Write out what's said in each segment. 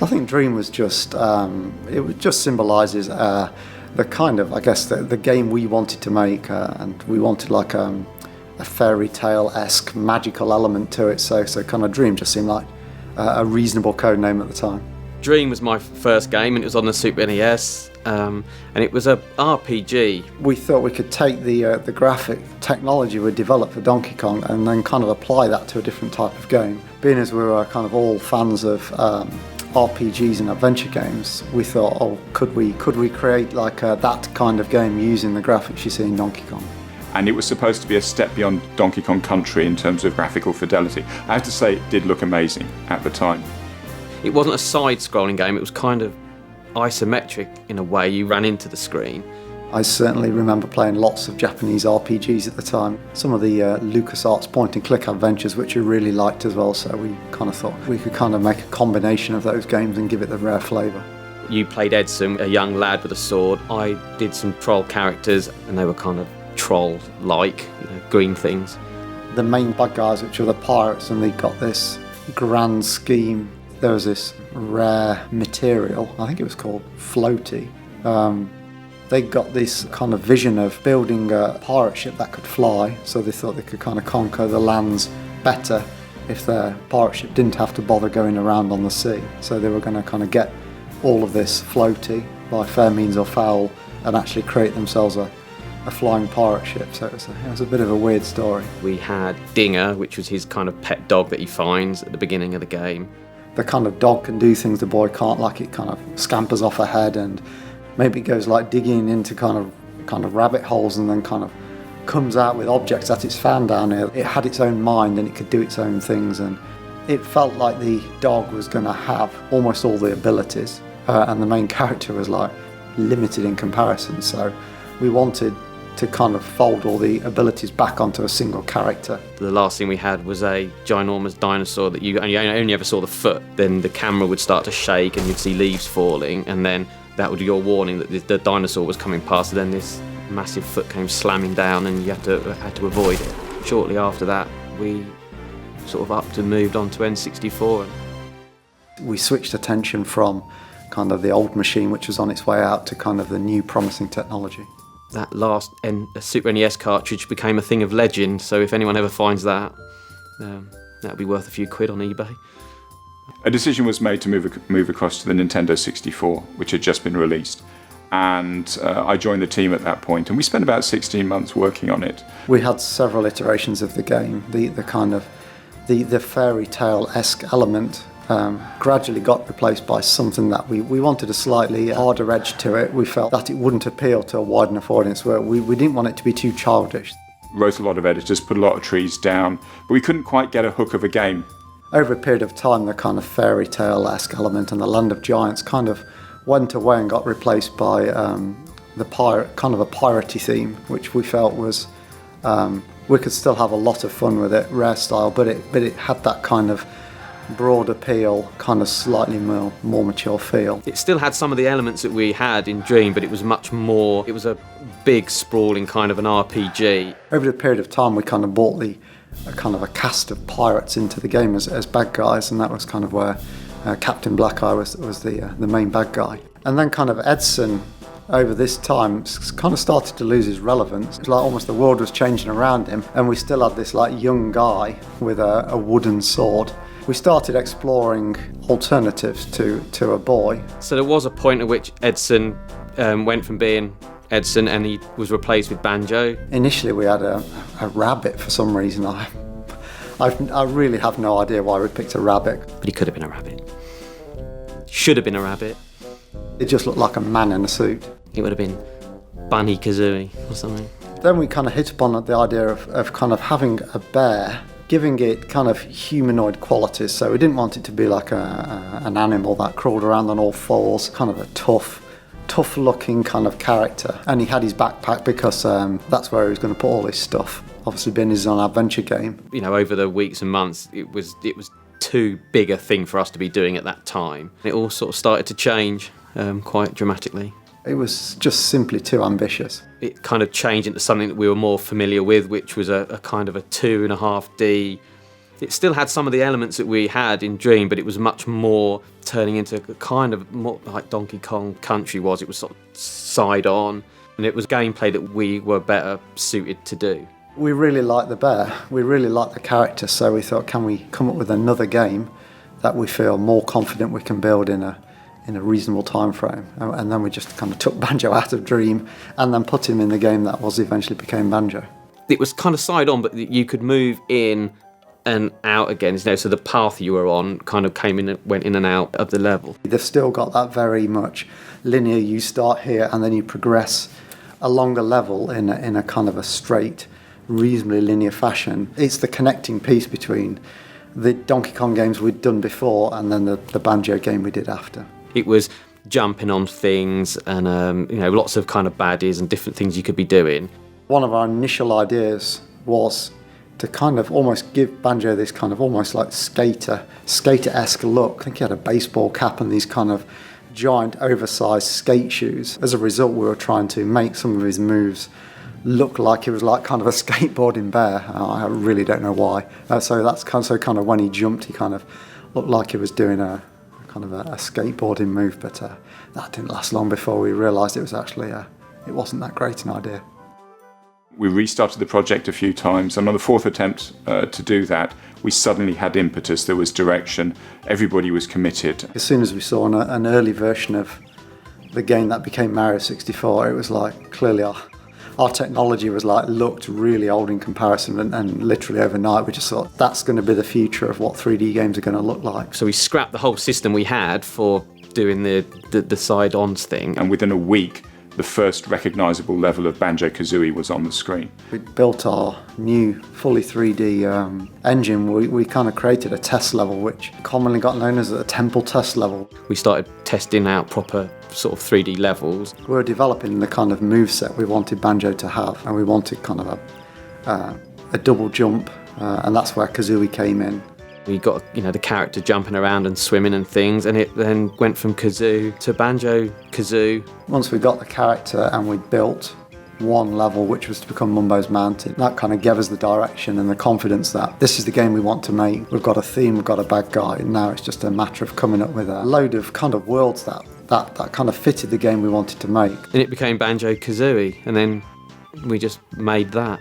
I think Dream was just, it just symbolises the kind of, I guess, the game we wanted to make, and we wanted like a fairy tale-esque magical element to it, so kind of Dream just seemed like a reasonable code name at the time. Dream was my first game, and it was on the Super NES, and it was a RPG. We thought we could take the graphic technology we developed for Donkey Kong and then kind of apply that to a different type of game. Being as we were kind of all fans of RPGs and adventure games, we thought, oh, could we create like that kind of game using the graphics you see in Donkey Kong? And it was supposed to be a step beyond Donkey Kong Country in terms of graphical fidelity. I have to say, it did look amazing at the time. It wasn't a side-scrolling game, it was kind of isometric in a way. You ran into the screen. I certainly remember playing lots of Japanese RPGs at the time. Some of the LucasArts point-and-click adventures, which I really liked as well, so we kind of thought we could kind of make a combination of those games and give it the rare flavour. You played Edson, a young lad with a sword. I did some troll characters, and they were kind of troll-like, green things. The main bad guys, which were the pirates, and they got this grand scheme. There was this rare material, I think it was called floaty. They got this kind of vision of building a pirate ship that could fly, so they thought they could kind of conquer the lands better if their pirate ship didn't have to bother going around on the sea. So they were going to kind of get all of this floaty by fair means or foul and actually create themselves a flying pirate ship. So it was a bit of a weird story. We had Dinger, which was his kind of pet dog that he finds at the beginning of the game. The kind of dog can do things the boy can't, like it kind of scampers off ahead and maybe goes like digging into kind of rabbit holes and then kind of comes out with objects that it's found down here. It had its own mind and it could do its own things, and it felt like the dog was going to have almost all the abilities, and the main character was like limited in comparison. So we wanted to kind of fold all the abilities back onto a single character. The last thing we had was a ginormous dinosaur that you only ever saw the foot. Then the camera would start to shake and you'd see leaves falling, and then that would be your warning that the dinosaur was coming past, and then this massive foot came slamming down and you had to avoid it. Shortly after that, we sort of upped and moved on to N64. We switched attention from kind of the old machine, which was on its way out, to kind of the new promising technology. That last Super NES cartridge became a thing of legend, so if anyone ever finds that, that'll be worth a few quid on eBay. A decision was made to move across to the Nintendo 64, which had just been released. And I joined the team at that point, and we spent about 16 months working on it. We had several iterations of the game. The kind of the fairy tale-esque element gradually got replaced by something that we wanted a slightly harder edge to it. We felt that it wouldn't appeal to a wide enough audience, where we didn't want it to be too childish. Wrote a lot of editors, put a lot of trees down, but we couldn't quite get a hook of a game. Over a period of time, the kind of fairy tale-esque element and the Land of Giants kind of went away and got replaced by the pirate, kind of a piratey theme, which we felt was we could still have a lot of fun with it, rare style, but it had that kind of broad appeal, kind of slightly more mature feel. It still had some of the elements that we had in Dream, but it was much more, it was a big sprawling kind of an RPG. Over a period of time, we kind of brought a kind of a cast of pirates into the game as bad guys, and that was kind of where Captain Black Eye was the main bad guy. And then kind of Edson, over this time, kind of started to lose his relevance. It was like almost the world was changing around him, and we still had this like young guy with a wooden sword. We started exploring alternatives to a boy. So there was a point at which Edson went from being Edson and he was replaced with Banjo. Initially we had a rabbit for some reason. I really have no idea why we picked a rabbit. But he could have been a rabbit. Should have been a rabbit. It just looked like a man in a suit. It would have been Banjo-Kazooie or something. Then we kind of hit upon the idea of kind of having a bear, giving it kind of humanoid qualities. So we didn't want it to be like an animal that crawled around on all fours, kind of a tough looking kind of character. And he had his backpack because that's where he was going to put all his stuff. Obviously being his own adventure game. Over the weeks and months, it was too big a thing for us to be doing at that time. It all sort of started to change quite dramatically. It was just simply too ambitious. It kind of changed into something that we were more familiar with, which was a kind of a 2.5D It still had some of the elements that we had in Dream, but it was much more turning into kind of more like Donkey Kong Country was. It was sort of side on, and it was gameplay that we were better suited to do. We really liked the bear. We really liked the character, so we thought, can we come up with another game that we feel more confident we can build in a reasonable time frame? And then we just kind of took Banjo out of Dream and then put him in the game that eventually became Banjo. It was kind of side on, but you could move in and out again, so the path you were on kind of went in and out of the level. They've still got that very much linear, you start here and then you progress along the level in a kind of a straight, reasonably linear fashion. It's the connecting piece between the Donkey Kong games we'd done before and then the Banjo game we did after. It was jumping on things and lots of kind of baddies and different things you could be doing. One of our initial ideas was to kind of almost give Banjo this kind of almost like skater-esque look. I think he had a baseball cap and these kind of giant oversized skate shoes. As a result, we were trying to make some of his moves look like it was like kind of a skateboarding bear. I really don't know why. So that's kind of when he jumped, he kind of looked like he was doing a skateboarding move, but that didn't last long before we realised it was actually it wasn't that great an idea. We restarted the project a few times, and on the fourth attempt to do that, we suddenly had impetus, there was direction, everybody was committed. As soon as we saw an early version of the game that became Mario 64, it was like clearly our technology was looked really old in comparison, and literally overnight we just thought that's going to be the future of what 3D games are going to look like. So we scrapped the whole system we had for doing the side-ons thing. And within a week, the first recognisable level of Banjo-Kazooie was on the screen. We built our new fully 3D engine. We kind of created a test level which commonly got known as a temple test level. We started testing out proper sort of 3D levels. We were developing the kind of moveset we wanted Banjo to have, and we wanted kind of a double jump, and that's where Kazooie came in. We got the character jumping around and swimming and things, and it then went from Kazoo to Banjo-Kazoo. Once we got the character and we built one level, which was to become Mumbo's Mountain, that kind of gave us the direction and the confidence that this is the game we want to make. We've got a theme, we've got a bad guy, and now it's just a matter of coming up with a load of kind of worlds that kind of fitted the game we wanted to make. And it became Banjo-Kazooie, and then we just made that.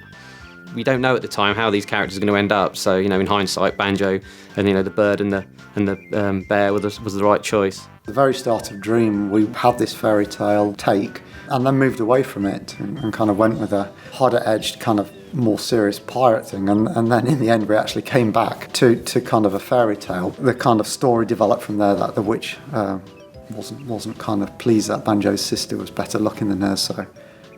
We don't know at the time how these characters are going to end up, so in hindsight, Banjo and the bird and the bear was the right choice. At the very start of Dream, we had this fairy tale take, and then moved away from it and kind of went with a harder-edged, kind of more serious pirate thing, and then in the end we actually came back to kind of a fairy tale. The kind of story developed from there that the witch wasn't kind of pleased that Banjo's sister was better looking than her, so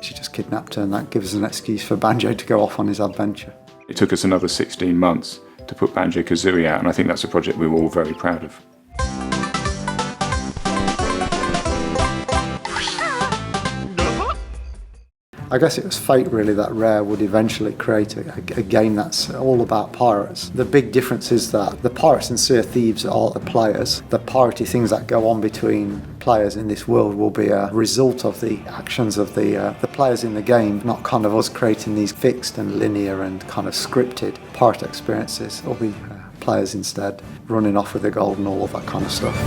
she just kidnapped her, and that gives us an excuse for Banjo to go off on his adventure. It took us another 16 months to put Banjo-Kazooie out, and I think that's a project we were all very proud of. I guess it was fate really that Rare would eventually create a game that's all about pirates. The big difference is that the pirates in Sea of Thieves are the players. The piratey things that go on between players in this world will be a result of the actions of the players in the game, not kind of us creating these fixed and linear and kind of scripted pirate experiences. It'll be players instead running off with the gold and all of that kind of stuff.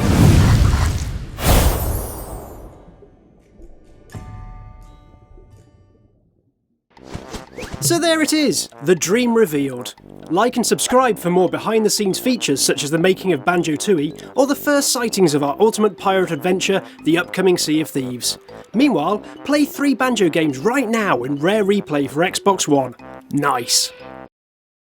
So there it is, the dream revealed. Like and subscribe for more behind the scenes features such as the making of Banjo-Tooie or the first sightings of our ultimate pirate adventure, the upcoming Sea of Thieves. Meanwhile, play 3 Banjo games right now in Rare Replay for Xbox One. Nice!